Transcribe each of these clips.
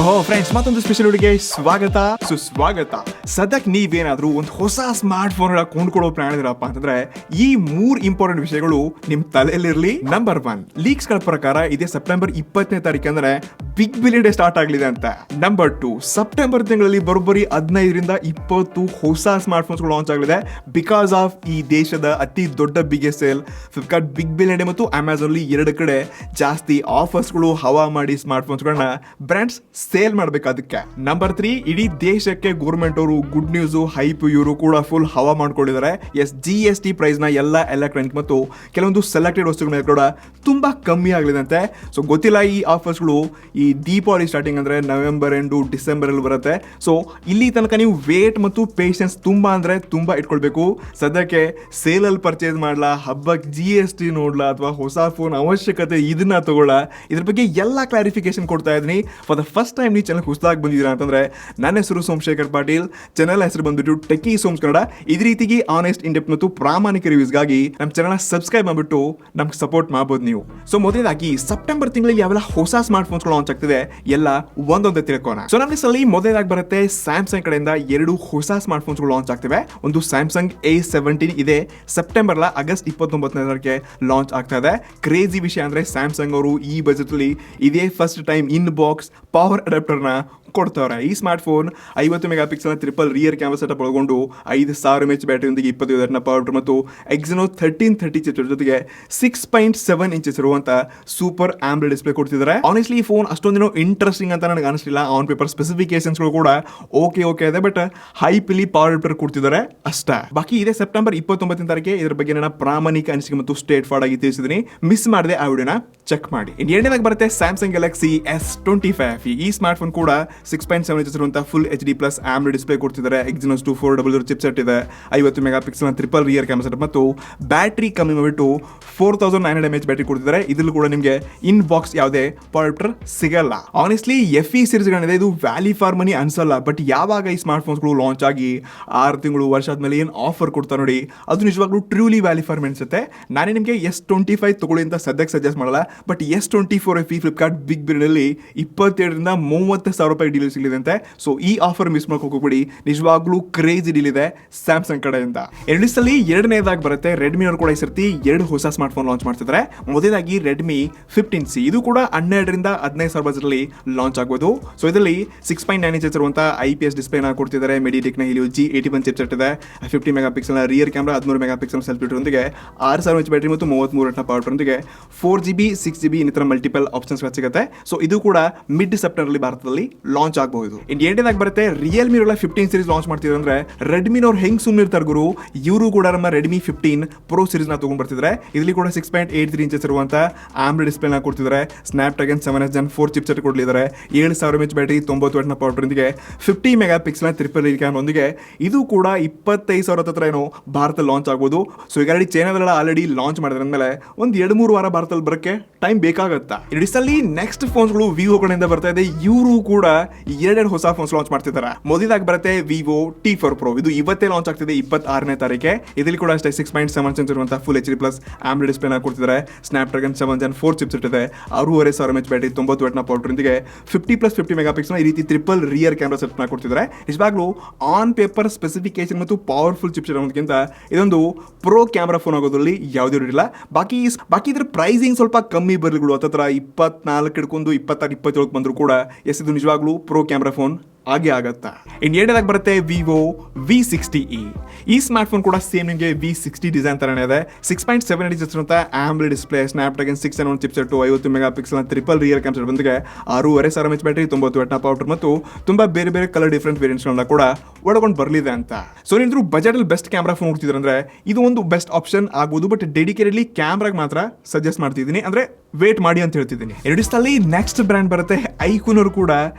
ಓಹೋ ಫ್ರೆಂಡ್ಸ್, ಮತ್ತೊಂದು ಸ್ಪೆಷಲ್ ವಿಡಿಯೋಗೆ ಸ್ವಾಗತ ಸುಸ್ವಾಗತ. ಸದ್ಯಕ್ಕೆ ನೀವೇನಾದ್ರೂ ಒಂದು ಹೊಸ ಸ್ಮಾರ್ಟ್ ಫೋನ್ ಕೊಂಡ್ಕೊಳ್ಳೋ ಪ್ಲಾನ್ ಇದ್ರಪ್ಪ ಅಂತಂದ್ರೆ ಈ 3 ಇಂಪಾರ್ಟೆಂಟ್ ವಿಷಯಗಳು ನಿಮ್ ತಲೆಯಲ್ಲಿರ್ಲಿ. ನಂಬರ್ 1, ಲೀಕ್ಸ್ ಗಳ ಪ್ರಕಾರ ಇದೇ ಸೆಪ್ಟೆಂಬರ್ 20ನೇ ತಾರೀಕು ಅಂದ್ರೆ ಬಿಗ್ ಬಿಲಿಯನ್ ಡೇ ಸ್ಟಾರ್ಟ್ ಆಗಲಿದೆ ಅಂತ. ನಂಬರ್ 2, ಸೆಪ್ಟೆಂಬರ್ ತಿಂಗಳಲ್ಲಿ ಬರೋಬ್ಬರಿ 15ರಿಂದ 20 ಹೊಸ ಸ್ಮಾರ್ಟ್ ಫೋನ್ಸ್ ಲಾಂಚ್ ಆಗಲಿದೆ ಬಿಕಾಸ್ ಆಫ್ ಈ ದೇಶದ ಅತಿ ದೊಡ್ಡ biggest sale Flipkart big billion day ಮತ್ತು ಅಮೆಝಾನ್ ಅಲ್ಲಿ 2 ಕಡೆ ಜಾಸ್ತಿ ಆಫರ್ಸ್ಗಳು ಹವಾ ಮಾಡಿ ಸ್ಮಾರ್ಟ್ ಫೋನ್ಸ್ ಗಳನ್ನ ಬ್ರ್ಯಾಂಡ್ಸ್ ಸೇಲ್ ಮಾಡ್ಬೇಕು. ಅದಕ್ಕೆ ನಂಬರ್ 3, ಇಡೀ ದೇಶಕ್ಕೆ ಗೌರ್ಮೆಂಟ್ ಅವರು ಗುಡ್ ನ್ಯೂಸ್ ಹೈಪ್ ಇವರು ಕೂಡ ಫುಲ್ ಹವಾ ಮಾಡ್ಕೊಂಡಿದ್ದಾರೆ. GST ಪ್ರೈಸ್ ನ ಎಲ್ಲ ಎಲೆಕ್ಟ್ರಾನಿಕ್ ಮತ್ತು ಕೆಲವೊಂದು ಸೆಲೆಕ್ಟೆಡ್ ವಸ್ತುಗಳ ಮೇಲೆ ಕೂಡ ತುಂಬಾ ಕಮ್ಮಿ ಆಗಲಿದೆ ಅಂತೆ. ಸೊ ಗೊತ್ತಿಲ್ಲ, ಈ ಆಫರ್ಸ್ಗಳು ಈ ದೀಪಾವಳಿ ಸ್ಟಾರ್ಟಿಂಗ್ ಅಂದ್ರೆ ನವೆಂಬರ್ ಎಂಡು ಡಿಸೆಂಬರ್ ಅಲ್ಲಿ ಬರುತ್ತೆ. ಸೊ ಇಲ್ಲಿ ತನಕ ನೀವು ವೇಟ್ ಮತ್ತು ಪೇಷನ್ಸ್ ತುಂಬಾ ಇಟ್ಕೊಳ್ಬೇಕು. ಸದ್ಯಕ್ಕೆ ಸೇಲ್ ಅಲ್ಲಿ ಪರ್ಚೇಸ್ ಮಾಡ್ಲಾ, ಹಬ್ಬಕ್ಕೆ GST ನೋಡ್ಲಾ ಅಥವಾ ಹೊಸ ಫೋನ್ ಅವಶ್ಯಕತೆ ಇದನ್ನ ತಗೊಳ್ಳ, ಇದ್ರ ಬಗ್ಗೆ ಎಲ್ಲ ಕ್ಲಾರಿಫಿಕೇಶನ್ ಕೊಡ್ತಾ ಇದ್ದೀನಿ. ಫಾರ್ ದ ಫಸ್ಟ್ ಟೈಮ್ ನೀವು ಚಾನಲ್ ಹೊಸದಾಗಿ ಬಂದಿದ್ದೀರಾ ಅಂತಂದ್ರೆ ನನ್ನ ಹೆಸರು ಸೋಮಶೇಖರ್ ಪಾಟೀಲ್, ಚಾನಲ್ ಹೆಸರು ಬಂದ್ಬಿಟ್ಟು ಟೆಕಿ ಸೋಮ್ಸ್ ಕನ್ನಡ. ಇದೇ ರೀತಿಗೆ ಆನೆಸ್ಟ್, ಇನ್ ಡೆಪ್ತ್ ಮತ್ತು ಪ್ರಾಮಾಣಿಕ ರಿವ್ಯೂಸ್ಗಾಗಿ ನಮ್ಮ ಚಾನಲ್ ಸಬ್ಸ್ಕ್ರೈಬ್ ಮಾಡ್ಬಿಟ್ಟು ನಮ್ಗೆ ಸಪೋರ್ಟ್ ಮಾಡಬಹುದು ನೀವು. ಸೊ ಮೊದಲಾಗಿ ಸೆಪ್ಟೆಂಬರ್ ತಿಂಗಳಲ್ಲಿ ಯಾವೆಲ್ಲ ಹೊಸ ಸ್ಮಾರ್ಟ್ ಫೋನ್ಸ್ ಲಾಂಚ್ ಆಗ್ತಿದೆ ಎಲ್ಲ ಒಂದೊಂದೇ ತಿಳ್ಕೋಣ. ಸೊ ನಮ್ಮ ಲಿಸ್ಟಲ್ಲಿ ಮೊದಲಾಗಿ ಬರುತ್ತೆ ಸ್ಯಾಮ್ಸಂಗ್ ಕಡೆಯಿಂದ 2 ಹೊಸ ಸ್ಮಾರ್ಟ್ ಫೋನ್ಸ್ ಲಾಂಚ್ ಆಗ್ತಿವೆ. ಒಂದು ಸ್ಯಾಮ್ಸಂಗ್ A17 ಇದೆ, ಸೆಪ್ಟೆಂಬರ್ ಆಗಸ್ಟ್ 29ನೇ ಲಾಂಚ್ ಆಗ್ತಾ ಇದೆ. ಕ್ರೇಜಿ ವಿಷಯ ಅಂದ್ರೆ ಸ್ಯಾಮ್ಸಂಗ್ ಅವರು ಈ ಬಜೆಟ್ ಅಲ್ಲಿ ಇದೇ first time in box power adapter ನ ಕೊಡ್ತಾವ್ರೆ. ಈ smart phone 50 megapixel triple rear camera setup ಒಳಗೊಂಡು 5000 mAh ಬ್ಯಾಟರಿಯೊಂದಿಗೆ 25 ಪವರ್ ಮತ್ತು Exynos 1330 ಚಿಪ್ ಜೊತೆಗೆ 6.7 ಇಂಚಸ್ ಇರುವಂತ ಸೂಪರ್ ಆಮ್ಲೆಡ್ ಡಿಸ್ಪ್ಲೇ ಕೊಡ್ತಿದ್ದಾರೆ. ಆನೆಸ್ಟ್ಲಿ ಈ ಫೋನ್ ಅಷ್ಟೊಂದಿನ ಇಂಟ್ರೆಸ್ಟಿಂಗ್ ಅಂತ ನನಗೆ ಅನಿಸಲಿಲ್ಲ. ಆನ್ ಪೇಪರ್ ಸ್ಪೆಸಿಫಿಕೇಶನ್ಸ್ ಕೂಡ ಓಕೆ ಇದೆ, ಬಟ್ ಹೈಪಿಲಿ ಪವರ್ ಅಡಾಪ್ಟರ್ ಕೊಡ್ತಿದ್ದಾರೆ ಅಷ್ಟೇ. ಬಾಕಿ ಇದೆ ಸೆಪ್ಟೆಂಬರ್ 29ನೇ ತಾರೀಕಿಗೆ ಇದ್ರ ಬಗ್ಗೆ ನನ್ನ ಪ್ರಾಮಾಣಿಕ ಅನಿಸಿಕೆ ಮತ್ತು ಸ್ಟೇಟ್ ಫಾರ್ಡ್ ಆಗಿ ತಿಳಿಸಿದ್ದೀನಿ. ಮಿಸ್ ಮಾಡದೆ ಆ ವಿಡಿಯೋನ ಚೆಕ್ ಮಾಡಿ. ಎರಡನೇದಾಗಿ ಬರುತ್ತೆ ಸ್ಯಾಮ್ಸಂಗ್ ಗ್ಯಾಲಕ್ಸಿ S25. ಈ ಸ್ಮಾರ್ಟ್ ಫೋನ್ ಕೂಡ 6.7 ಇಂಚಸ್ ಇರುವಂತ ಫುಲ್ HD+ AMOLED ಡಿಸ್ಪ್ಲೇ ಕೊಡ್ತಿದ್ದಾರೆ. Exynos 2400 ಚಿಪ್ ಸೆಟ್ ಇದೆ, 50 megapixel triple rear camera setup ಮತ್ತು ಬ್ಯಾಟರಿ ಕಮ್ಮಿ ಮಾಡಿಬಿಟ್ಟು 4900 mAh ಬ್ಯಾಟರಿ ಕೊಡ್ತಿದ್ದಾರೆ. ಇದ್ರಲ್ಲೂ ಕೂಡ ನಿಮಗೆ ಇನ್ ಬಾಕ್ಸ್ ಯಾವುದೇ ಪವರ್ ಅಡಾಪ್ಟರ್ ಸಿಗಲ್ಲ. ಆನೆಸ್ಟ್ಲಿ FE ಸೀರೀಸ್ ಗಳಿದೆ, ಇದು ವ್ಯಾಲಿ ಫಾರ್ ಮನಿ ಅನ್ಸಲ್ಲ. ಬಟ್ ಯಾವಾಗ ಈ ಸ್ಮಾರ್ಟ್ ಫೋನ್ಸ್ಗಳು ಲಾಂಚ್ ಆಗಿ 6 ತಿಂಗಳು ವರ್ಷ ಆದ್ಮೇಲೆ ಏನು ಆಫರ್ ಕೊಡ್ತಾರೆ ನೋಡಿ, ಅದು ನಿಜವಾಗ್ಲೂ ಟ್ರೂಲಿ ವ್ಯಾಲಿ ಫಾರ್ ಮನಿ ಅನ್ಸುತ್ತೆ. ನಾನೇ ನಿಮಗೆ S25 ತಗೊಳ್ಳಿ ಅಂತ ಸದ್ಯಕ್ಕೆ ಸಜೆಸ್ಟ್ ಮಾಡಲ್ಲ, but S24 FE Flipkart big billion ಅಲ್ಲಿ 27ರಿಂದ 30,000 ರೂಪಾಯಿ ಡೀಲ್ ಸಿಗಲಿದೆ ಅಂತೆ. ಸೊ ಈ ಆಫರ್ ಮಿಸ್ ಮಾಡ್ಕೋಬೇಡಿ, ನಿಜವಾಗ್ಲೂ ಕ್ರೇಜಿ ಡೀಲ್ ಇದೆ ಸ್ಯಾಮ್ಸಂಗ್ ಕಡೆಯಿಂದ. ಎರಡನೇದಾಗಿ ಬರುತ್ತೆ ರೆಡ್ಮಿ ಅವರು ಕೂಡ ಈ ಸರ್ತಿ 2 ಹೊಸ ಸ್ಮಾರ್ಟ್ ಫೋನ್ ಲಾಂಚ್ ಮಾಡ್ತಿದ್ದಾರೆ. ಮೊದಲಾಗಿ ರೆಡ್ಮಿ 15C, ಇದು ಕೂಡ 12ರಿಂದ 15,000 ಬಜೆಟ್ ಅಲ್ಲಿ ಲಾಂಚ್ ಆಗಬಹುದು. ಸೊ ಇದರಲ್ಲಿ 6.9 ಇಂಚಸ್ ಇರುವಂತ IPS ಡಿಸ್ಪ್ಲೇನ ಕೊಡ್ತಿದ್ದಾರೆ. MediaTek ನ Helio G81 ಚಿಪ್ ಸೆಟ್ ಇದೆ, 50 ಮೆಗಾ ಪಿಕ್ಸೆಲ್ ನ rear camera, 13 mega pixel selfie ಜೊತೆಗೆ 6000 mAh ಬ್ಯಾಟರಿ ಮತ್ತು 33 ಪವರ್ ಜೊತೆಗೆ 4GB 6GB ಇನ್ನಿತರ ಮಲ್ಟಿಪಲ್ ಆಪ್ಷನ್ಸ್ ಸಿಗುತ್ತೆ. ಸೊ ಇದು ಕೂಡ ಮಿಡ್ ಸೆಪ್ಟೆಂಬರ್ ಅಲ್ಲಿ ಭಾರತದಲ್ಲಿ ಲಾಂಚ್ ಆಗಬಹುದು. ಎರಡನೇದಾಗಿ ಬರುತ್ತೆ ರಿಯಲ್ಮಿ 15 ಸೀರೀಸ್ ಲಾಂಚ್ ಮಾಡ್ತಿದ್ದಾರೆ. ಅಂದ್ರೆ ರೆಡ್ಮಿನವ್ರು ಹೆಂಗ್ ಸುಮ್ಮನೆ ಇರ್ತಾರೆ ಗುರು, ಇವರು ಕೂಡ ನಮ್ಮ ರೆಡ್ಮಿ 15 Pro ಸೀರೀಸ್ ನ ತಗೊಂಡ್ ಬರ್ತಿದ್ದಾರೆ. ಇದರಲ್ಲಿ ಕೂಡ 6.83 ಇಂಚಸ್ ಇರುವಂತ AMOLED ಡಿಸ್ಪ್ಲೇ ನ ಕೊಡ್ತಿದ್ದಾರೆ. Snapdragon 7S Gen 4 chipset ಕೊಡಲಿದ್ದಾರೆ. 7000 mAh ಬ್ಯಾಟರಿ, 90W ಪವರ್ ಜೊತೆಗೆ 50 megapixel triple rear camera ಒಂದಿಗೆ ಇದು ಕೂಡ 25,000 ಹತ್ರ ಏನೋ ಭಾರತ ಲಾಂಚ್ ಆಗಬಹುದು. ಸೊ ಈಗ ಚೈನಾದಲ್ಲ ಆಲ್ರೆಡಿ ಲಾಂಚ್ ಮಾಡಿದ್ರೆ ಅಂದ್ಮೇಲೆ ಒಂದು 2-3 ವಾರ ಭಾರತದಲ್ಲಿ ಬರಕ್ಕೆ ಟೈಮ್ ಬೇಕಾಗತ್ತಾ. ಇಡಿಸಲ್ಲಿ ನೆಕ್ಸ್ಟ್ ಫೋನ್ಸ್ಗಳು ವಿವೋ ಕಡೆಯಿಂದ ಬರ್ತಾ ಇದೆ. ಇವರು ಕೂಡ 2 ಹೊಸ ಫೋನ್ಸ್ ಲಾಂಚ್ ಮಾಡ್ತಿದ್ದಾರೆ. ಮೊದಲಾಗಿ ಬರುತ್ತೆ ವಿವೋ T4 Pro. ಇದು ಇವತ್ತೇ ಲಾಂಚ್ ಆಗ್ತಿದೆ 26ನೇ ತಾರೀಕೆ. ಇದರಲ್ಲಿ ಕೂಡ ಅಷ್ಟೇ 6.7 ಇಂಚ್ ಇರುವಂತಹ ಫುಲ್ HD+ AMOLED ಡಿಸ್ಪ್ಲೇ ನ ಕೊಡ್ತಿದ್ದಾರೆ. Snapdragon 7 Gen 4 ಚಿಪ್ ಸೆಟ್ ಇದೆ, 6500 mAh ಬ್ಯಾಟರಿ, 90W ಪವರ್ ಜೊತೆಗೆ 50+50 ಮೆಗಾ ಪಿಕ್ಸೆಲ್ ಈ ರೀತಿ ಟ್ರಿಪಲ್ ರಿಯರ್ ಕ್ಯಾಮೆರಾ ಸೆಟ್ ನ ಕೊಡ್ತಿದ್ದಾರೆ. ನಿಜವಾಗ್ಲೂ ಆನ್ ಪೇಪರ್ ಸ್ಪೆಸಿಫಿಕೇಶನ್ ಮತ್ತು ಪವರ್ಫುಲ್ ಚಿಪ್ ಸೆಟ್ ಅನ್ನೋದಕ್ಕಿಂತ ಇದೊಂದು ಪ್ರೋ ಕ್ಯಾಮೆರಾ ಫೋನ್ ಆಗೋದ್ರಲ್ಲಿ ಯಾವುದೇ ಇರಲಿಲ್ಲ. ಬಾಕಿ ಇದ್ರ ಪ್ರೈಸಿಂಗ್ ಸ್ವಲ್ಪ ಕಮ್ಮಿ ಬರಲಿಗಳು, ಹತ್ತತ್ರ 24 ಹಿಡ್ಕೊಂಡು 26-27 ಬಂದ್ರು ಕೂಡ ಇದು ನಿಜವಾಗ್ಲೂ ಪ್ರೋ ಕ್ಯಾಮೆರಾ ಫೋನ್ ಹಾಗೆ ಆಗತ್ತಾ. ಎರಡನೇದಾಗಿ ಬರುತ್ತೆ ವಿವೋ V60e. ಈ ಸ್ಮಾರ್ಟ್ ಫೋನ್ ಕೂಡ ಸೇಮ್ ನಿಮಗೆ V60 ಡಿಸೈನ್ ತರನೇ ಇದೆ. 6.7 ಇಂಚಸ್ ಇರುವಂತ AMOLED display, Snapdragon 6 chipset, 50 megapixel triple rear camera ಬಂದಿಗೆ 6500 mAh ಬ್ಯಾಟರಿ, 90W ಪವರ್ ಮತ್ತು ತುಂಬಾ ಬೇರೆ ಕಲರ್ ಡಿಫರೆಂಟ್ ವೇರಿಯಂಟ್ಸ್ ಗಳನ್ನ ಕೂಡ ಒಳಗೊಂಡು ಬರಲಿದೆ ಅಂತ. ಸೊ ನೀವು ಬಜೆಟ್ ಅಲ್ಲಿ ಬೆಸ್ಟ್ ಕ್ಯಾಮೆರಾ ಫೋನ್ ಹುಡ್ತಿದ್ರೆ ಅಂದ್ರೆ ಇದು ಒಂದು ಬೆಸ್ಟ್ ಆಪ್ಷನ್ ಆಗ್ಬೋದು. ಬಟ್ ಡೆಡಿಕೇಟೆಡ್ಲಿ ಕ್ಯಾಮ್ರಾಗೆ ಮಾತ್ರ ಸಜೆಸ್ಟ್ ಮಾಡ್ತಿದ್ದೀನಿ, ಅಂದ್ರೆ ವೇಟ್ ಮಾಡಿ ಅಂತ ಹೇಳ್ತಿದ್ದೀನಿ. ಎರಡಲ್ಲಿ ನೆಕ್ಸ್ಟ್ ಬ್ರ್ಯಾಂಡ್ ಬರುತ್ತೆ ಐಕ್ಯೂನ್ ಅವರು ಕೂಡ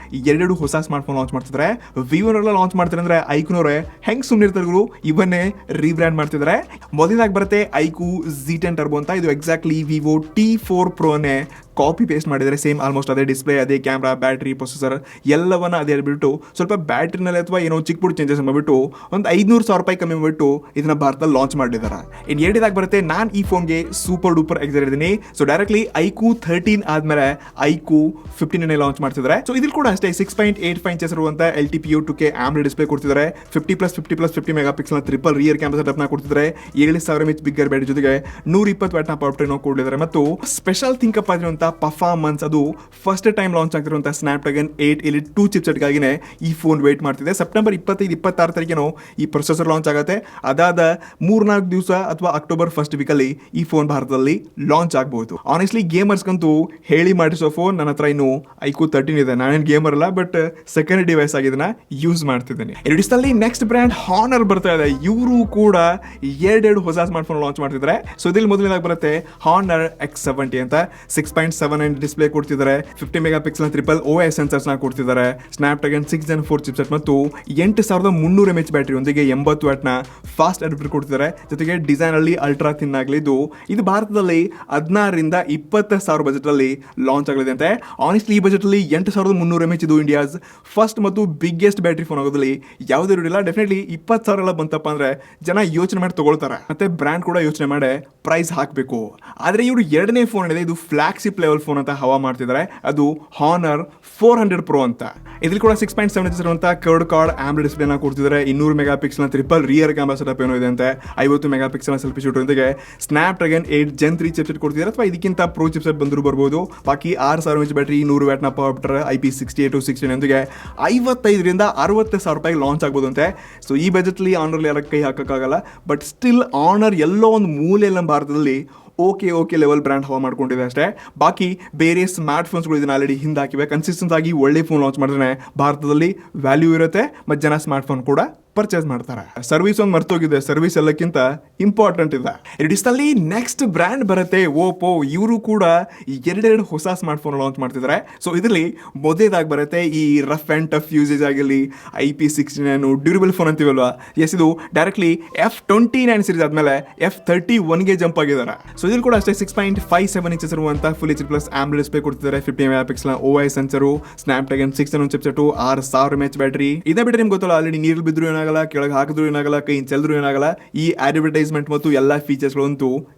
2 ಹೊಸ ಸ್ಮಾರ್ಟ್ ಫೋನ್ ಲಾಂಚ್ ಮಾಡ್ತಿದ್ದಾರೆ. ವಿವೋನೆಲ್ಲ ಲಾಂಚ್ ಮಾಡ್ತಾರೆ ಅಂದ್ರೆ ಐಕ್ಯೂನ್ ಅವರೇ ಹೆಂಗ್ ಸುಮ್ಮನೆ ಇರ್ತಾರೆ ಗುರು, ಇವನ್ನೇ ರೀಬ್ರ್ಯಾಂಡ್ ಮಾಡ್ತಿದ್ದಾರೆ. ಮೊದಲಾಗಿ ಬರುತ್ತೆ ಐಕ್ಯೂ Z10 ಟರ್ಬೋ ಅಂತ. ಇದು ಎಕ್ಸಾಕ್ಟ್ಲಿ ವಿವೋ T4 Pro ನೇ ಕಾಪಿ ಪೇಸ್ಟ್ ಮಾಡಿದರೆ ಸೇಮ್ ಆಲ್ಮೋಸ್ಟ್ ಅದೇ ಡಿಸ್ಪ್ಲೇ, ಅದೇ ಕ್ಯಾಮ್ರಾ, ಬ್ಯಾಟ್ರಿ, ಪ್ರೊಸೆಸರ್ ಎಲ್ಲವನ್ನ ಅದೇ ಹೇಳ್ಬಿಟ್ಟು ಸ್ವಲ್ಪ ಬ್ಯಾಟ್ರಿನಲ್ಲಿ ಅಥವಾ ಏನೋ ಚಿಕ್ಕ ಪುಟ್ಟ ಚೇಂಜಸ್ ಮಾಡಿಬಿಟ್ಟು ಒಂದು 500,000 ಕಮ್ಮಿ ಮಾಡಿಬಿಟ್ಟು ಇದನ್ನ ಭಾರತದಲ್ಲಿ ಲಾಂಚ್ ಮಾಡಿದ್ದಾರೆ. ಇನ್ನು ಎರಡನೇದಾಗಿ ಬರುತ್ತೆ, ನಾನು ಈ ಫೋನ್ಗೆ ಸೂಪರ್ ಡೂಪರ್ ಎಕ್ಸೈಟೆಡ್ ಇದ್ದೀನಿ. ಸೊ ಡೈರೆಕ್ಟ್ಲಿ ಐಕ್ಯೂ 13 ಆದ್ಮೇಲೆ ಐಕ್ಯೂ 15 ಲಾಂಚ್ ಮಾಡ್ತಿದ್ದಾರೆ. ಸೊ ಇದ್ರಲ್ಲಿ ಕೂಡ ಅಷ್ಟೇ 6.85 ಇಂಚಸ್ ಇರುವಂತ LTPO 2K AMOLED ಡಿಸ್ಪ್ಲೇ ಕೊಡ್ತಿದ್ದಾರೆ. 50+50+50 mega pixel triple rear camera setup ನ ಕೊಡ್ತಿದ್ದಾರೆ. 7000 mAh ಬಿಗ್ಗರ್ ಬ್ಯಾಟರಿ ಜೊತೆಗೆ 120 ವ್ಯಾಟ್ ನ ಪವರ್ ಟ್ರೈನ್ ಕೊಟ್ಟಿದ್ದಾರೆ. ಮತ್ತು ಸ್ಪೆಷಲ್ ಥಿಂಕ್ ಅಪ್ ಆಗಿರುವಂತ ಪರ್ಫಾರ್ಮೆನ್ಸ್, ಅದು ಫಸ್ಟ್ ಟೈಮ್ ಲಾಂಚ್ ಆಗ್ತಿರುವಂತ ಸ್ನ್ಯಾಪ್ಡ್ರ್ಯಾಗನ್ 8 Elite 2 ಚಿಪ್ಸೆಟ್ ಗಾಗಿನೇ ಈ ಫೋನ್ ವೇಟ್ ಮಾಡ್ತಿದೆ. ಸೆಪ್ಟೆಂಬರ್ 25-26 ತಾರೀಕಿನೋ ಈ ಪ್ರೊಸೆಸರ್ ಲಾಂಚ್ ಆಗುತ್ತೆ. ಅದಾದ 3-4 ದಿವಸ ಅಥವಾ ಅಕ್ಟೋಬರ್ ಫಸ್ಟ್ ವೀಕಲ್ಲಿ ಈ ಫೋನ್ ಭಾರತದಲ್ಲಿ ಲಾಂಚ್ ಆಗಬಹುದು. ಆನೆಸ್ಟ್ಲಿ ಗೇಮರ್ಸ್ಗಂತೂ ಹೇಳಿ ಮಾಡಿಸೋ ಫೋನ್. ನನ್ನ ಹತ್ರ ಇನ್ನು ಐಕ್ಯೂ 13 ಇದೆ. ನಾನೇನು ಗೇಮರ್ ಅಲ್ಲ, ಬಟ್ ಸೆಕೆಂಡ್ ಡಿವೈಸ್ ಆಗಿ ಇದನ್ನ ಯೂಸ್ ಮಾಡ್ತಿದ್ದೀನಿ. ಎರಡಿಸ್ನಲ್ಲಿ ನೆಕ್ಸ್ಟ್ ಬ್ರ್ಯಾಂಡ್ ಹಾನರ್ ಬರ್ತಾ ಇದೆ. ಇವರು ಕೂಡ ಎರಡೆರಡು ಹೊಸ ಸ್ಮಾರ್ಟ್ ಫೋನ್ ಲಾಂಚ್ ಮಾಡ್ತಿದ್ದಾರೆ. ಸೊ ಇದ್ರಲ್ಲಿ ಮೊದಲನೇದಾಗಿ ಬರುತ್ತೆ ಹಾನರ್ X70 ಅಂತ. 6.7 ಡಿಸ್ಪ್ಲೇ ಕೊಡ್ತಿದ್ದಾರೆ. 50 megapixel triple OIS sensors ನ ಕೊಡ್ತಿದ್ದಾರೆ. ಸ್ನ್ಯಾಪ್ಡ್ರ್ಯಾಗನ್ 6 Gen 4 ಚಿಪ್ಸೆಟ್ ಮತ್ತು 8300 mAh ಬ್ಯಾಟರಿ ಒಂದಿಗೆ 80 ವ್ಯಾಟ್ ನ ಫಾಸ್ಟ್ ಅಡಾಪ್ಟರ್ ಕೊಡ್ತಿದ್ದಾರೆ. ಜೊತೆಗೆ ಡಿಸೈನ್ ಅಲ್ಲಿ ಅಲ್ಟ್ರಾ ಥಿನ್ ಆಗಲಿದ್ದು ಇದು ಭಾರತದಲ್ಲಿ 16,000-20,000 ಬಜೆಟ್ ಅಲ್ಲಿ ಲಾಂಚ್ ಆಗಲಿದೆ ಅಂತೆ. ಆನೆಸ್ಟ್ಲಿ ಈ ಬಜೆಟ್ ಅಲ್ಲಿ 8300 mAh ಇದು ಇಂಡಿಯಾಸ್ ಫಸ್ಟ್ ಮತ್ತು ಬಿಗ್ಗೆಸ್ಟ್ ಬ್ಯಾಟರಿ ಫೋನ್ ಆಗೋದ್ರಲ್ಲಿ ಯಾವುದೇ ಇರೋದಿಲ್ಲ. ಡೆಫಿನೆಟ್ಲಿ 20,000 ಎಲ್ಲ ಬಂತಪ್ಪ ಅಂದ್ರೆ ಜನ ಯೋಚನೆ ಮಾಡಿ ತಗೊಳ್ತಾರೆ. ಮತ್ತೆ ಬ್ರ್ಯಾಂಡ್ ಕೂಡ ಯೋಚನೆ ಮಾಡಿ ಪ್ರೈಸ್ ಹಾಕಬೇಕು. ಆದ್ರೆ ಇವರು ಎರಡನೇ ಫೋನ್ ಇದೆ, ಇದು ಫ್ಲಾಗ್ಶಿಪ್ ಲೆವೆಲ್ ಫೋನ್ ಅಂತ ಹವಾ ಮಾಡ್ತಿದ್ದಾರೆ. ಅದು ಹಾನರ್ 400 Pro ಅಂತ. ಇದ್ರಲ್ಲಿ ಕೂಡ 6.7 ಇಂಚಸ್ ಇರುವಂತ ಕರ್ಡ್ ಕಾರ್ಡ್ AMOLED ಡಿಸ್ಪ್ಲೇ ನ ಕೊಡ್ತಿದ್ದಾರೆ. 200 mega pixel triple rear camera setup ಏನೋ ಇದೆ ಅಂತೆ. 50 ಮೆಗಾ ಪಿಕ್ಸೆಲ್ ಸೆಲ್ಫಿ ಶೂಟರ್ ಜೊತೆಗೆ ಸ್ನ್ಯಾಪ್ಡ್ರ್ಯಾಗನ್ 8 Gen 3 ಚಿಪ್ಸೆಟ್ ಕೊಡ್ತಿದ್ದಾರೆ. ಅಥವಾ ಇದಕ್ಕಿಂತ ಪ್ರೋ ಚಿಪ್ಸೆಟ್ ಬಂದರೂ ಬರ್ಬೋದು. ಬಾಕಿ 6000 mAh ಬ್ಯಾಟರಿ, 100 ವ್ಯಾಟ್ ನ ಪವರ್ ಟ್ರೈನ್, IP68-16 ಜೊತೆಗೆ 55,000-60,000 ಲಾಂಚ್ ಆಗ್ಬೋದು ಅಂತೆ. ಸೊ ಈ ಬಜೆಟ್ ಅಲ್ಲಿ ಆನರ್ ಯಾರ ಕೈ ಹಾಕಕ್ಕಾಗಲ್ಲ. ಬಟ್ ಸ್ಟಿಲ್ ಆನರ್ ಎಲ್ಲೋ ಒಂದು ಮೂಲೆಯಲ್ಲಿ ನಮ್ಮ ಭಾರತದಲ್ಲಿ ಓಕೆ ಲೆವೆಲ್ ಬ್ರ್ಯಾಂಡ್ ಹವಾ ಮಾಡ್ಕೊಂಡಿದೆ ಅಷ್ಟೇ. ಬಾಕಿ ಬೇರೆ ಸ್ಮಾರ್ಟ್ ಫೋನ್ಸ್ಗಳು ಇದನ್ನ ಆಲ್ರೆಡಿ ಹಿಂದಾಕಿವೆ. ಕನ್ಸಿಸ್ಟೆನ್ಸ್ ಆಗಿ ಒಳ್ಳೆ ಫೋನ್ ಲಾಂಚ್ ಮಾಡಿದ್ರೆ ಭಾರತದಲ್ಲಿ ವ್ಯಾಲ್ಯೂ ಇರುತ್ತೆ ಮತ್ತು ಜನ ಸ್ಮಾರ್ಟ್ ಫೋನ್ ಕೂಡ ಪರ್ಚೇಸ್ ಮಾಡ್ತಾರೆ. ಸರ್ವಿಸ್ ಒಂದು ಮರ್ತೋಗಿದೆ, ಸರ್ವಿಸ್ ಎಲ್ಲಕ್ಕಿಂತ ಇಂಪಾರ್ಟೆಂಟ್ ಇದೆ. ಎರಡಿಸ್ನಲ್ಲಿ ನೆಕ್ಸ್ಟ್ ಬ್ರ್ಯಾಂಡ್ ಬರುತ್ತೆ ಓಪೋ. ಇವರು ಕೂಡ ಎರಡೆರಡು ಹೊಸ ಸ್ಮಾರ್ಟ್ ಫೋನ್ ಲಾಂಚ್ ಮಾಡ್ತಿದ್ದಾರೆ. ಸೊ ಇದರಲ್ಲಿ ಮೊದಲೇದಾಗಿ ಬರುತ್ತೆ ಈ ರಫ್ ಆ್ಯಂಡ್ ಟಫ್ ಯೂಸೇಜ್ ಆಗಿರಲಿ IP69 ಡ್ಯೂರಬಲ್ ಫೋನ್ ಅಂತೀವಲ್ವಾ. ಎಸ್, ಇದು ಡೈರೆಕ್ಟ್ಲಿ F29 ಸೀರೀಸ್ ಆದಮೇಲೆ F31ಗೆ ಜಂಪ್ ಆಗಿದ್ದಾರೆ. ಸೊ ಇದ್ರಲ್ಲಿ ಕೂಡ ಅಷ್ಟೇ 6.57 ಇಂಚಸ್ ಇರುವಂಥ ಫುಲ್ HD+ AMOLED ಡಿಸ್ಪ್ಲೇ ಕೊಡ್ತಿದ್ದಾರೆ. 50 mega pixel OIS sensor, Snapdragon 6 Gen chipset, 6000 mAh battery. ಇದೇ ಬಿಟ್ಟರೆ ನಿಮ್ಗೆ ಗೊತ್ತಲ್ಲ, ಆಲ್ರೆಡಿ ನೀರು ಬಿದ್ದರೂ ಏನಾಗಲ್ಲ, ಕೆಳಗೆ ಹಾಕಿದ್ರು ಏನಾಗಲ್ಲ, ಕೈ ಚೆಲ್ದ್ರು ಏನಾಗಲ್ಲ. ಈ ಅಡ್ವರ್ಟೈಸ್ಮೆಂಟ್ ಮತ್ತು ಎಲ್ಲ ಫೀಚರ್ಸ್ಗಳಂತೂ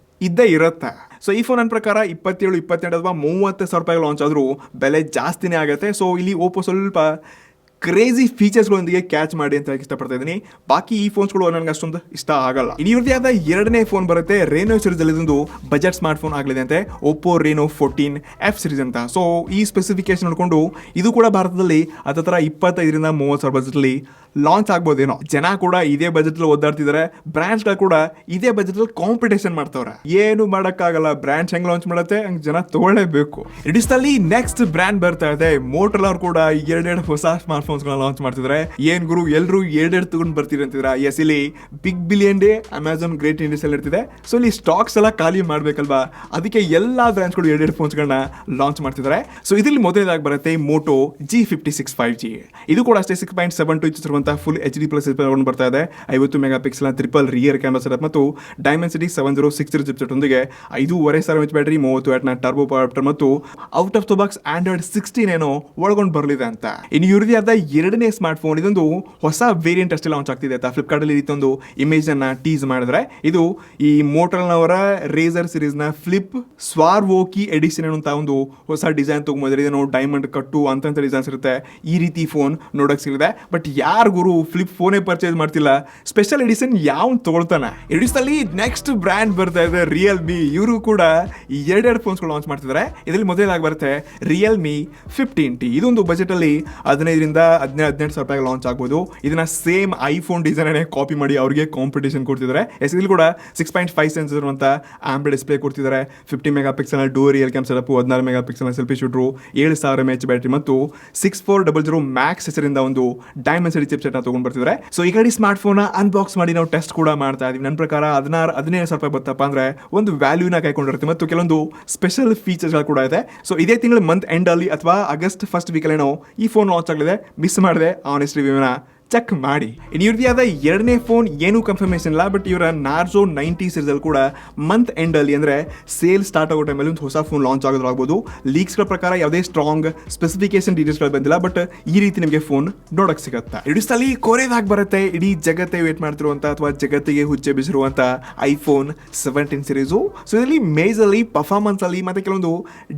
ಇದ್ದೇ ಇರುತ್ತೆ. ಸೊ ಈ ಫೋನ್ ನನ್ನ ಪ್ರಕಾರ 27, 28 ಅಥವಾ 30,000 ಲಾಂಚ್ ಆದರೂ ಬೆಲೆ ಜಾಸ್ತಿನೇ ಆಗುತ್ತೆ. ಸೊ ಇಲ್ಲಿ ಓಪೋ ಸ್ವಲ್ಪ ಕ್ರೇಜಿ ಫೀಚರ್ಸ್ಗಳೊಂದಿಗೆ ಕ್ಯಾಚ್ ಮಾಡಿ ಅಂತ ಇಷ್ಟಪಡ್ತಾ ಇದ್ದೀನಿ. ಬಾಕಿ ಈ ಫೋನ್ಸ್ಗಳು ನನಗೆ ಅಷ್ಟೊಂದು ಇಷ್ಟ ಆಗಲ್ಲ. ಇನ್ನು ಇವ್ರದೇ ಆದ ಎರಡನೇ ಫೋನ್ ಬರುತ್ತೆ ರೇನೋ ಸೀರೀಸ್ ಅಲ್ಲಿ. ಇದೊಂದು ಬಜೆಟ್ ಸ್ಮಾರ್ಟ್ ಫೋನ್ ಆಗಲಿದೆ ಅಂತೆ, ಓಪೋ ರೇನೋ 14F ಸೀರೀಸ್ ಅಂತ. ಸೊ ಈ ಸ್ಪೆಸಿಫಿಕೇಶನ್ ನೋಡಿಕೊಂಡು ಇದು ಕೂಡ ಭಾರತದಲ್ಲಿ ಹತ್ತಿರ 25,000-30,000 ಬಜೆಟ್ ಅಲ್ಲಿ ಲಾಂಚ್ ಆಗ್ಬೋದೇನೋ. ಜನ ಕೂಡ ಇದೇ ಬಜೆಟ್ ಅಲ್ಲಿ ಓದಾಡ್ತಿದ್ದಾರೆ. ಬ್ರ್ಯಾಂಡ್ಸ್ಗಳು ಕೂಡ ಇದೇ ಬಜೆಟ್ ಅಲ್ಲಿ ಕಾಂಪಿಟೇಷನ್ ಮಾಡ್ತಾವ್ರೆ. ಏನು ಮಾಡೋಕ್ಕಾಗಲ್ಲ, ಬ್ರ್ಯಾಂಡ್ಸ್ ಹೆಂಗ್ ಲಾಂಚ್ ಮಾಡುತ್ತೆ ಹಂಗೆ ಜನ ತಗೊಳ್ಳೇಬೇಕು. ಇಡಿಸ್ನಲ್ಲಿ ನೆಕ್ಸ್ಟ್ ಬ್ರ್ಯಾಂಡ್ ಬರ್ತಾ ಇದೆ ಮೋಟೋರೋಲಾ. ಅವ್ರು ಕೂಡ ಎರಡೆರಡು ಹೊಸ ಸ್ಮಾರ್ಟ್ ಫೋನ್ಸ್ಗಳನ್ನ ಲಾಂಚ್ ಮಾಡ್ತಿದ್ದಾರೆ. ಏನ್ ಗುರು ಎಲ್ಲರೂ ಎರಡೆರಡು ತಗೊಂಡು ಬರ್ತೀರಿ ಅಂತಿದ್ರ? ಎಸ್, ಇಲ್ಲಿ big billion day Amazon great India sale ಇರ್ತಿದೆ. ಸೊ ಇಲ್ಲಿ ಸ್ಟಾಕ್ಸ್ ಎಲ್ಲ ಖಾಲಿ ಮಾಡ್ಬೇಕಲ್ವಾ, ಅದಕ್ಕೆ ಎಲ್ಲಾ ಬ್ರ್ಯಾಂಡ್ಸ್ಗಳು ಎರಡೆರಡು ಫೋನ್ಸ್ಗಳನ್ನ ಲಾಂಚ್ ಮಾಡ್ತಿದ್ದಾರೆ. ಸೊ ಇದರಲ್ಲಿ ಮೊದಲನೇದಾಗಿ ಬರುತ್ತೆ ಮೋಟೋ G56 5G. ಇದು ಕೂಡ ಅಷ್ಟೇ 6.72 ಇಂಚಸ್ ಇರುವಂತಹ ಫುಲ್ HD+ ಡಿಸ್ಪ್ಲೇ ಬರ್ತಾ ಇದೆ. 50 megapixel triple rear camera setup ಮತ್ತು Dimensity 7060 ಚಿಪ್ಸೆಟ್ ಒಂದಿಗೆ 5,500 mAh ಬ್ಯಾಟರಿ, 30 ವ್ಯಾಟ್ ನ ಟರ್ಬೋ ಪವರ್ ಮತ್ತು out of the box Android 16 ಏನೋ ಒಳಗೊಂಡು ಬರಲಿದೆ ಅಂತ. ಇನ್ನು ಇವ್ರದೇ ಆದ ಎರಡನೇ ಸ್ಮಾರ್ಟ್ ಫೋನ್, ಇದೊಂದು ಹೊಸ ವೇರಿಯಂಟ್ ಅಷ್ಟೇ ಲಾಂಚ್ ಆಗ್ತಿದೆ ಅಂತ ಫ್ಲಿಪ್ಕಾರ್ಟ್ ಅಲ್ಲಿ ಇದೊಂದು ಇಮೇಜ್ ಅನ್ನ ಟೀಸ್ ಮಾಡಿದ್ರೆ. ಇದು ಈ ಮೋಟೋರೋಲಾವರ ರೇಸರ್ ಸೀರೀಸ್ ನ ಫ್ಲಿಪ್ ಸ್ವಾರ್ವೋಕಿ ಎಡಿಷನ್ ಅಂತ ಒಂದು ಹೊಸ ಡಿಸೈನ್ ತಗೊಂಡ್ಬಂದ್ರೆ. ಇದನ್ನು ಡೈಮಂಡ್ ಕಟ್ಟು ಅಂತ ಡಿಸೈನ್ಸ್ ಇರುತ್ತೆ. ಈ ರೀತಿ ಫೋನ್ ನೋಡಕ್ ಸಿಗುತ್ತೆ. ಬಟ್ ಯಾರು ಗುರು ಫ್ಲಿಪ್ ಫೋನೇ ಪರ್ಚೇಸ್ ಮಾಡ್ತಿಲ್ಲ, ಸ್ಪೆಷಲ್ ಎಡಿಷನ್ ಯಾವ ತಗೊಳ್ತಾನೆ? ಎಡಿಷನಲ್ಲಿ ನೆಕ್ಸ್ಟ್ ಬ್ರ್ಯಾಂಡ್ ಬರ್ತಾ ಇದೆ ರಿಯಲ್ಮಿ. ಇವರು ಕೂಡ ಎರಡೆರಡು ಫೋನ್ಸ್ಗಳು ಲಾಂಚ್ ಮಾಡ್ತಿದ್ದಾರೆ. ಇದರಲ್ಲಿ ಮೊದಲಾಗಿ ಬರುತ್ತೆ ರಿಯಲ್ಮಿ 15T. ಇದೊಂದು ಬಜೆಟ್ ಅಲ್ಲಿ 15,000-18,000 ಲಾಂಚ್ ಆಗ್ಬೋದು. ಇದನ್ನ ಸೇಮ್ ಐಫೋನ್ ಡಿಸೈನ್ ಕಾಪಿ ಮಾಡಿ ಅವ್ರಿಗೆ ಕಾಂಪಿಟೇಷನ್ ಕೊಡ್ತಿದ್ದಾರೆ. ಇಲ್ಲಿ ಕೂಡ 6.5 ಸೆನ್ಸ್ ಇರುವಂತ AMOLED ಡಿಸ್ಪ್ಲೇ ಕೊಡ್ತಿದ್ದಾರೆ. 50 megapixel dual cam setup, 16 megapixel selfie shooter, 7000 mAh battery ಮತ್ತು 6400 ಮ್ಯಾಕ್ಸ್ ಹೆಸರಿಂದ ಒಂದು Dimensity ಚಿಪ್ಸೆಟ್ ನ ತಗೊಂಡ್ ಬರ್ತಿದ್ದಾರೆ. ಸೊ ಈ ಕಡೆ ಸ್ಮಾರ್ಟ್ ಫೋನ್ ಅನ್ಬಾಕ್ಸ್ ಮಾಡಿ ನಾವು ಟೆಸ್ಟ್ ಕೂಡ ಮಾಡ್ತಾ ಇದೀವಿ. ನನ್ನ ಪ್ರಕಾರ 16,000-17,000 ಬತ್ತಪ್ಪ ಅಂದ್ರೆ ಒಂದು ವ್ಯಾಲ್ಯೂನ ಕೈಕೊಂಡಿರುತ್ತೆ ಮತ್ತು ಕೆಲವೊಂದು ಸ್ಪೆಷಲ್ ಫೀಚರ್ಸ್ ಕೂಡ ಇದೆ. ಸೊ ಇದೇ ತಿಂಗಳ ಮಂತ್ ಎಂಡ್ ಅಲ್ಲಿ ಅಥವಾ ಆಗಸ್ಟ್ ಫಸ್ಟ್ ವೀಕ್ ಅಲ್ಲಿ ಈ ಫೋನ್ ಲಾಂಚ್ ಆಗಲಿದೆ. ಮಿಸ್ ಮಾಡಿದೆ ಆನೆಸ್ಟ್ ರಿವ್ಯೂನ ಚೆಕ್ ಮಾಡಿ. ಇನ್ನು ಇವ್ರದ್ದು ಎರಡನೇ ಫೋನ್ ಏನೂ ಕನ್ಫರ್ಮೇಷನ್ ಇಲ್ಲ, ಬಟ್ ಇವರ ನಾರ್ಜೋ 90 ಸೀರೀಸ್ ಅಲ್ಲಿ ಕೂಡ ಮಂತ್ ಎಂಡ್ ಅಲ್ಲಿ ಅಂದ್ರೆ ಸೇಲ್ ಸ್ಟಾರ್ಟ್ ಆಗೋ ಟೈಮಲ್ಲಿ ಒಂದು ಹೊಸ ಫೋನ್ ಲಾಂಚ್ ಆಗೋದು ಆಗ್ಬೋದು. ಲೀಕ್ಸ್ಗಳ ಪ್ರಕಾರ ಯಾವುದೇ ಸ್ಟ್ರಾಂಗ್ ಸ್ಪೆಸಿಫಿಕೇಶನ್ ಡೀಟೇಲ್ಸ್ಗಳು ಬಂದಿಲ್ಲ, ಬಟ್ ಈ ರೀತಿ ನಿಮಗೆ ಫೋನ್ ನೋಡಕ್ ಸಿಗುತ್ತೆ. ಇಡಿಸ್ತಲ್ಲಿ ಕೊರೆದಾಗಿ ಬರುತ್ತೆ ಇಡೀ ಜಗತ್ತೇ ವೇಟ್ ಮಾಡ್ತಿರುವಂತ ಅಥವಾ ಜಗತ್ತಿಗೆ ಹುಚ್ಚೆ ಬಿಸಿರುವಂತ ಐಫೋನ್ 17 ಸೀರೀಸು. ಸೊ ಇದರಲ್ಲಿ ಮೇಜರ್ಲಿ ಪರ್ಫಾರ್ಮೆನ್ಸ್ ಅಲ್ಲಿ ಮತ್ತೆ ಕೆಲವೊಂದು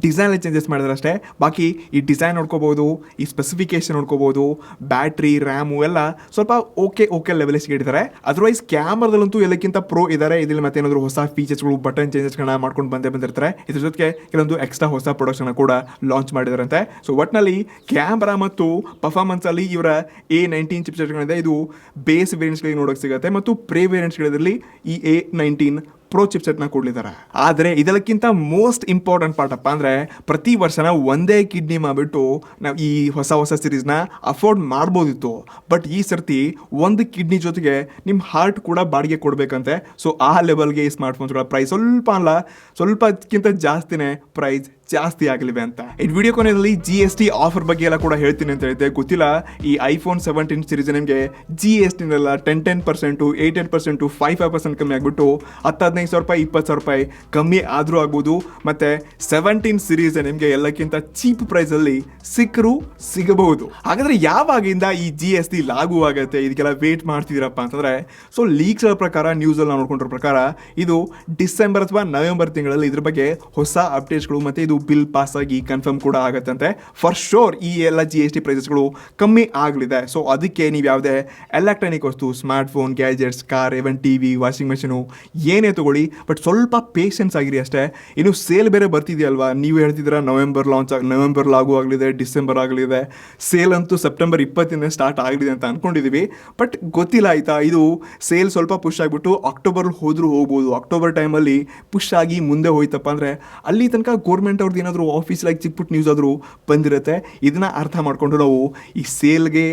ಡಿಸೈನ್ ಚೇಂಜಸ್ ಮಾಡಿದ್ರೆ ಅಷ್ಟೇ. ಬಾಕಿ ಈ ಡಿಸೈನ್ ನೋಡ್ಕೋಬಹುದು, ಈ ಸ್ಪೆಸಿಫಿಕೇಶನ್ ನೋಡ್ಕೋಬಹುದು, ಬ್ಯಾಟ್ರಿ ರ್ಯಾಮು ಎಲ್ಲ ಸ್ವಲ್ಪ ಓಕೆ ಲೆವೆಲ್ ಸಿಗಿದ್ದಾರೆ. ಅದರ್ವೈಸ್ ಕ್ಯಾಮರಾದಲ್ಲಂತೂ ಎಲ್ಲಕ್ಕಿಂತ ಪ್ರೋ ಇದ್ದಾರೆ. ಇದರಲ್ಲಿ ಮತ್ತೆ ಏನಾದ್ರು ಹೊಸ ಫೀಚರ್ಸ್ಗಳು, ಬಟನ್ ಚೇಂಜಸ್ಗಳನ್ನ ಮಾಡ್ಕೊಂಡು ಬಂದಿರ್ತಾರೆ. ಇದ್ರ ಜೊತೆಗೆ ಕೆಲವೊಂದು ಎಕ್ಸ್ಟ್ರಾ ಹೊಸ ಪ್ರೊಡಕ್ಷನ್ ಕೂಡ ಲಾಂಚ್ ಮಾಡಿದಾರಂತೆ. ಸೊ ಒಟ್ನಲ್ಲಿ ಕ್ಯಾಮರಾ ಮತ್ತು ಪರ್ಫಾರ್ಮೆನ್ಸ್ ಅಲ್ಲಿ ಇವರ A19 ಚಿಪ್ಸೆಟ್ಗಳಿದೆ. ಇದು ಬೇಸ್ ವೇರಿಯಂಟ್ಸ್ಗಳಿಗೆ ನೋಡೋಕೆ ಸಿಗುತ್ತೆ ಮತ್ತು ಪ್ರೇ ವೇರಿಯಂಟ್ಸ್ಗಳಲ್ಲಿ ಈ A19 ಪ್ರೋ ಚಿಪ್ಸೆಟ್ನ ಕೊಡ್ಲಿದ್ದಾರೆ. ಆದರೆ ಇದಕ್ಕಿಂತ ಮೋಸ್ಟ್ ಇಂಪಾರ್ಟೆಂಟ್ ಪಾರ್ಟ್ ಅಪ್ಪ ಅಂದರೆ ಪ್ರತಿ ವರ್ಷನ ಒಂದೇ ಕಿಡ್ನಿ ಮಾಡಿಬಿಟ್ಟು ನಾವು ಈ ಹೊಸ ಸೀರೀಸ್ನ ಅಫೋರ್ಡ್ ಮಾಡ್ಬೋದಿತ್ತು. ಬಟ್ ಈ ಸರ್ತಿ ಒಂದು ಕಿಡ್ನಿ ಜೊತೆಗೆ ನಿಮ್ಮ ಹಾರ್ಟ್ ಕೂಡ ಬಾಡಿಗೆ ಕೊಡಬೇಕಂತೆ. ಸೊ ಆ ಲೆವೆಲ್ಗೆ ಈ ಸ್ಮಾರ್ಟ್ಫೋನ್ಸ್ಗಳ ಪ್ರೈಸ್ ಸ್ವಲ್ಪಕ್ಕಿಂತ ಜಾಸ್ತಿನೇ ಪ್ರೈಸ್ ಜಾಸ್ತಿ ಆಗಲಿವೆ ಅಂತ. ಈ ವಿಡಿಯೋ ಕೊನೆಯಲ್ಲಿ GST ಆಫರ್ ಬಗ್ಗೆ ಎಲ್ಲ ಕೂಡ ಹೇಳ್ತೀನಿ ಅಂತ ಹೇಳಿದ್ದೆ. ಗೊತ್ತಿಲ್ಲ, ಈ ಐಫೋನ್ 17 ಸೀರೀಸ್ ನಿಮಗೆ GSTನೆಲ್ಲ 10% 8% 5% ಕಮ್ಮಿ ಆಗಿಬಿಟ್ಟು 10-15 ರೂಪಾಯಿ 20 ರೂಪಾಯಿ ಕಮ್ಮಿ ಆದರೂ ಆಗ್ಬೋದು. ಮತ್ತು 17 ಸೀರೀಸ್ ನಿಮಗೆ ಎಲ್ಲಕ್ಕಿಂತ ಚೀಪ್ ಪ್ರೈಸಲ್ಲಿ ಸಿಗಬಹುದು. ಹಾಗಾದರೆ ಯಾವಾಗಿಂದ ಈ GST ಲಾಗು ಆಗುತ್ತೆ, ಇದಕ್ಕೆಲ್ಲ ವೇಟ್ ಮಾಡ್ತಿದ್ದೀರಪ್ಪ ಅಂತಂದರೆ, ಸೊ ಲೀಕ್ಸ್ಗಳ ಪ್ರಕಾರ, ನ್ಯೂಸಲ್ಲಿ ನಾವು ನೋಡ್ಕೊಂಡಿರೋ ಪ್ರಕಾರ ಇದು ಡಿಸೆಂಬರ್ ಅಥವಾ ನವೆಂಬರ್ ತಿಂಗಳಲ್ಲಿ ಇದ್ರ ಬಗ್ಗೆ ಹೊಸ ಅಪ್ಡೇಟ್ಸ್ಗಳು ಮತ್ತು ಇದು ಬಿಲ್ ಪಾಸ್ ಆಗಿ ಕನ್ಫರ್ಮ್ ಕೂಡ ಆಗತ್ತಂತೆ. ಫಾರ್ ಶೋರ್ ಈ ಎಲ್ಲ GST ಪ್ರೈಸಸ್ಗಳು ಕಮ್ಮಿ ಆಗಲಿದೆ. ಸೊ ಅದಕ್ಕೆ ನೀವು ಯಾವುದೇ ಎಲೆಕ್ಟ್ರಾನಿಕ್ ವಸ್ತು, smart phone, gadgets, car, even TV, washing machine ಏನೇ ತಗೊಳ್ಳಿ, ಬಟ್ ಸ್ವಲ್ಪ ಪೇಷನ್ಸ್ ಆಗಿರಿ ಅಷ್ಟೇ. ಇನ್ನು ಸೇಲ್ ಬೇರೆ ಬರ್ತಿದೆಯಲ್ವಾ, ನೀವು ಹೇಳ್ತಿದ್ದೀರಾ ನವೆಂಬರ್ ಲಾಗು ಆಗಲಿದೆ, ಡಿಸೆಂಬರ್ ಆಗಲಿದೆ. ಸೇಲ್ ಅಂತೂ ಸೆಪ್ಟೆಂಬರ್ 20 ಸ್ಟಾರ್ಟ್ ಆಗಲಿದೆ ಅಂತ ಅಂದ್ಕೊಂಡಿದ್ದೀವಿ. ಬಟ್ ಗೊತ್ತಿಲ್ಲ ಆಯಿತಾ, ಇದು ಸೇಲ್ ಸ್ವಲ್ಪ ಪುಷ್ ಆಗಿಬಿಟ್ಟು ಅಕ್ಟೋಬರ್ ಹೋದರೂ ಹೋಗ್ಬೋದು. ಅಕ್ಟೋಬರ್ ಟೈಮಲ್ಲಿ ಪುಷ್ ಆಗಿ ಮುಂದೆ ಹೋಯ್ತಪ್ಪ ಅಂದರೆ ಅಲ್ಲಿ ತನಕ ಗೋರ್ಮೆಂಟ್ ಅವ್ರದ್ದು ಏನಾದರೂ ಆಫೀಸ್ಲಾಗಿ ಚಿಕ್ಕಪುಟ್ಟು ನ್ಯೂಸ್ ಆದರೂ ಬಂದಿರುತ್ತೆ. ಇದನ್ನ ಅರ್ಥ ಮಾಡಿಕೊಂಡು ನಾವು ಈ ಸೇಲ್ಗೆ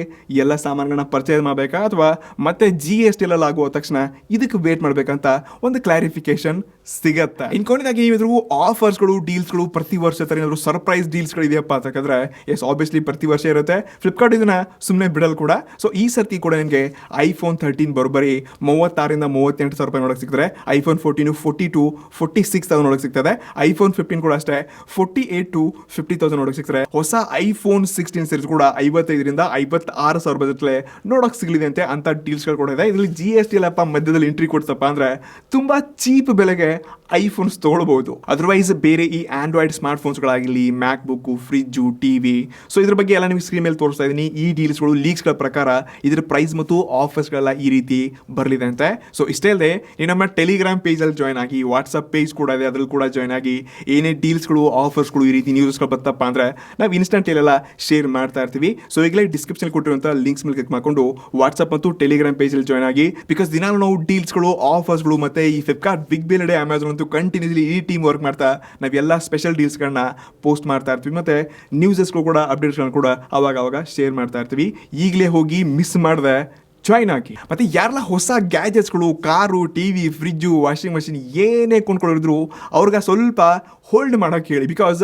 ಎಲ್ಲ ಸಾಮಾನುಗಳನ್ನ ಪರ್ಚೇಸ್ ಮಾಡಬೇಕಾ ಅಥವಾ ಮತ್ತೆ GST ಎಲ್ಲ ಆಗುವ ತಕ್ಷಣ ಇದಕ್ಕೆ ವೇಟ್ ಮಾಡಬೇಕಂತ ಒಂದು ಕ್ಲಾರಿಫಿಕೇಶನ್ ಸಿಗತ್ತೆ. ಇನ್ಕೊಂಡಿದ್ದಾಗಿ ಏನಾದರೂ ಆಫರ್ಸ್ಗಳು, ಡೀಲ್ಸ್ಗಳು ಪ್ರತಿ ವರ್ಷ ಥರ ಏನಾದರೂ ಸರ್ಪ್ರೈಸ್ ಡೀಲ್ಸ್ಗಳು ಇದೆಯಪ್ಪ ಅಂತಂದ್ರೆ ಎಸ್ ಆಬ್ವಿಯಸ್ಲಿ ಪ್ರತಿ ವರ್ಷ ಇರುತ್ತೆ. ಫ್ಲಿಪ್ಕಾರ್ಟ್ ಇದನ್ನ ಸುಮ್ಮನೆ ಬಿಡಲ್ ಕೂಡ. ಸೊ ಈ ಸರ್ತಿ ಕೂಡ ನಿಮಗೆ ಐಫೋನ್ 13 ಬರೋಬ್ಬರಿ 36,000-38,000 ರೂಪಾಯಿ ನೋಡೋಕೆ ಸಿಗ್ತದೆ. ಐಫೋನ್ 14 42,000-46,000 ನೋಡೋಕೆ ಸಿಗ್ತದೆ. ಐಫೋನ್ 15 ಕೂಡ ಅಷ್ಟೇ 48,000-50,000 ನೋಡೋಕೆ ಸಿಗ್ತಾರೆ. ಹೊಸ ಐಫೋನ್ 16 ಸೀರೀಸ್ ಕೂಡ 55,000-56,000 ಬಜೆಟ್ಲೆ ನೋಡೋಕೆ ಸಿಗಲಿದೆ ಅಂತ ಡೀಲ್ಸ್ಗಳು ಕೂಡ ಇದೆ. ಇದರಲ್ಲಿ GST ಎಲ್ಲಪ್ಪ ಮಧ್ಯದಲ್ಲಿ ಎಂಟ್ರಿ ಕೊಡ್ತಪ್ಪ ಅಂದ್ರೆ ತುಂಬಾ ಚೀಪ್ ಬೆಲೆಗೆ ಐಫೋನ್ಸ್ ತೊಗೊಳ್ಬಹುದು. ಅದರ್ವೈಸ್ ಬೇರೆ ಈ ಆಂಡ್ರಾಯ್ಡ್ ಸ್ಮಾರ್ಟ್ ಫೋನ್ಸ್ಗಳಾಗಿರಲಿ, ಮ್ಯಾಕ್ ಬುಕ್ಕು, ಫ್ರಿಜ್ಜು, TV, ಸೊ ಇದ್ರ ಬಗ್ಗೆ ಎಲ್ಲ ನಿಮಗೆ ಸ್ಕ್ರೀನ್ ಮೇಲೆ ತೋರಿಸ್ತಾ ಇದ್ದೀನಿ. ಈ ಡೀಲ್ಸ್ಗಳು ಲೀಕ್ಸ್ಗಳ ಪ್ರಕಾರ ಇದರ ಪ್ರೈಸ್ ಮತ್ತು ಆಫರ್ಸ್ಗಳೆಲ್ಲ ಈ ರೀತಿ ಬರಲಿದೆ ಅಂತೆ. ಸೊ ಇಷ್ಟೇ ಅಲ್ಲದೆ ನೀವು ನಮ್ಮ ಟೆಲಿಗ್ರಾಮ್ ಪೇಜಲ್ಲಿ ಜಾಯ್ನ್ ಆಗಿ, ವಾಟ್ಸಪ್ ಪೇಜ್ ಕೂಡ ಇದೆ, ಅದ್ರಲ್ಲಿ ಕೂಡ ಜಾಯ್ನ್ ಆಗಿ ಏನೇ ಡೀಲ್ಸ್ಗಳು, ಆಫರ್ಸ್ಗಳು, ಈ ರೀತಿ ನ್ಯೂಸ್ಗಳು ಬರ್ತಪ್ಪ ಅಂದರೆ ನಾವು ಇನ್ಸ್ಟಂಟ್ ಎಲ್ಲ ಶೇರ್ ಮಾಡ್ತಾ ಇರ್ತೀವಿ. ಸೊ ಈಗಲೇ ಡಿಸ್ಕ್ರಿಪ್ಷನ್ ಕೊಟ್ಟಿರುವಂಥ ಲಿಂಕ್ಸ್ ಮೇಲೆ ಕ್ಲಿಕ್ ಮಾಡಿಕೊಂಡು ವಾಟ್ಸಪ್ ಮತ್ತು ಟೆಲಿಗ್ರಾಮ್ ಪೇಜಲ್ಲಿ ಜಾಯ್ನ್ ಆಗಿ. ಬಿಕಾಸ್ ದಿನಾಲು ನಾವು ಡೀಲ್ಸ್ಗಳು, ಆಫರ್ಸ್ಗಳು ಮತ್ತು ಈ Flipkart, big billion day, Amazon ಅಂತೂ ಕಂಟಿನ್ಯೂಸ್ಲಿ ಈ ಟೀಮ್ ವರ್ಕ್ ಮಾಡ್ತಾ ನಾವೆಲ್ಲ ಸ್ಪೆಷಲ್ ಡೀಲ್ಸ್ಗಳನ್ನ ಪೋಸ್ಟ್ ಮಾಡ್ತಾ ಇರ್ತೀವಿ. ಮತ್ತು ನ್ಯೂಸಸ್ಗಳು ಕೂಡ, ಅಪ್ಡೇಟ್ಸ್ಗಳನ್ನ ಕೂಡ ಅವಾಗ ಶೇರ್ ಮಾಡ್ತಾ ಇರ್ತೀವಿ. ಈಗಲೇ ಹೋಗಿ ಮಿಸ್ ಮಾಡಿದೆ ಜಾಯ್ನ್ ಆಗಿ. ಮತ್ತು ಯಾರೆಲ್ಲ ಹೊಸ ಗ್ಯಾಜೆಟ್ಸ್ಗಳು, car, TV, fridge, washing machine ಏನೇ ಕೊಂಡ್ಕೊಂಡಿದ್ರು ಅವ್ರಿಗೆ ಸ್ವಲ್ಪ ಹೋಲ್ಡ್ ಮಾಡೋಕ್ಕೆ ಹೇಳಿ. ಬಿಕಾಸ್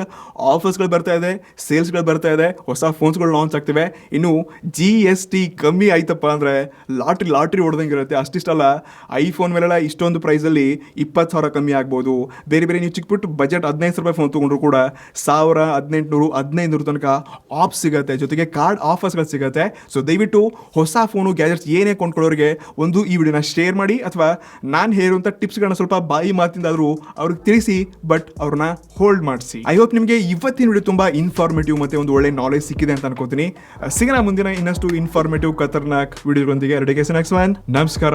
ಆಫರ್ಸ್ಗಳು ಬರ್ತಾ ಇದೆ, ಸೇಲ್ಸ್ಗಳು ಬರ್ತಾ ಇದೆ, ಹೊಸ ಫೋನ್ಸ್ಗಳು ಲಾಂಚ್ ಆಗ್ತಿವೆ. ಇನ್ನು GST ಕಮ್ಮಿ ಆಯ್ತಪ್ಪ ಅಂದರೆ ಲಾಟ್ರಿ ಹೊಡೆದಂಗೆ ಇರುತ್ತೆ. ಅಷ್ಟಿಷ್ಟಲ್ಲ, ಐಫೋನ್ ಮೇಲೆಲ್ಲ ಇಷ್ಟೊಂದು ಪ್ರೈಸಲ್ಲಿ 20,000 ಕಮ್ಮಿ ಆಗ್ಬೋದು. ಬೇರೆ ನೀವು ಚಿಕ್ಕಪುಟ್ಟು ಬಜೆಟ್ 15,000 ರೂಪಾಯಿ ಫೋನ್ ತೊಗೊಂಡ್ರು ಕೂಡ 1,000, 1,800, 1,500 ತನಕ ಆಫ್ ಸಿಗುತ್ತೆ. ಜೊತೆಗೆ ಕಾರ್ಡ್ ಆಫರ್ಸ್ಗಳು ಸಿಗುತ್ತೆ. ಸೊ ದಯವಿಟ್ಟು ಹೊಸ ಫೋನು, ಗ್ಯಾಜೆಟ್ಸ್ ಏನೇ ಕೊಂಡ್ಕೊಳ್ಳೋರಿಗೆ ಒಂದು ಈ ವಿಡಿಯೋನ ಶೇರ್ ಮಾಡಿ, ಅಥವಾ ನಾನು ಹೇಳುವಂಥ ಟಿಪ್ಸ್ಗಳನ್ನ ಸ್ವಲ್ಪ ಬಾಯಿ ಮಾತಿಂದಾದರೂ ಅವ್ರಿಗೆ ತಿಳಿಸಿ, ಬಟ್ ಅವ್ರನ್ನ ಹೋಲ್ಡ್ ಮಾಡಿಸಿ. ಐ ಹೋಪ್ ನಿಮಗೆ ಇವತ್ತಿನ ವಿಡಿಯೋ ತುಂಬ ಇನ್ಫಾರ್ಮೇಟಿವ್ ಮತ್ತು ಒಂದು ಒಳ್ಳೆ ನಾಲೆಜ್ ಸಿಕ್ಕಿದೆ ಅಂತ ಅನ್ಕೋತೀನಿ. ಸಿಗೋಣ ಮುಂದಿನ ಇನ್ನಷ್ಟು ಇನ್ಫಾರ್ಮೇಟಿವ್ ಖತರ್ನಾಕ್ ವಿಡಿಯೋಗಳೊಂದಿಗೆ. ನಮಸ್ಕಾರ.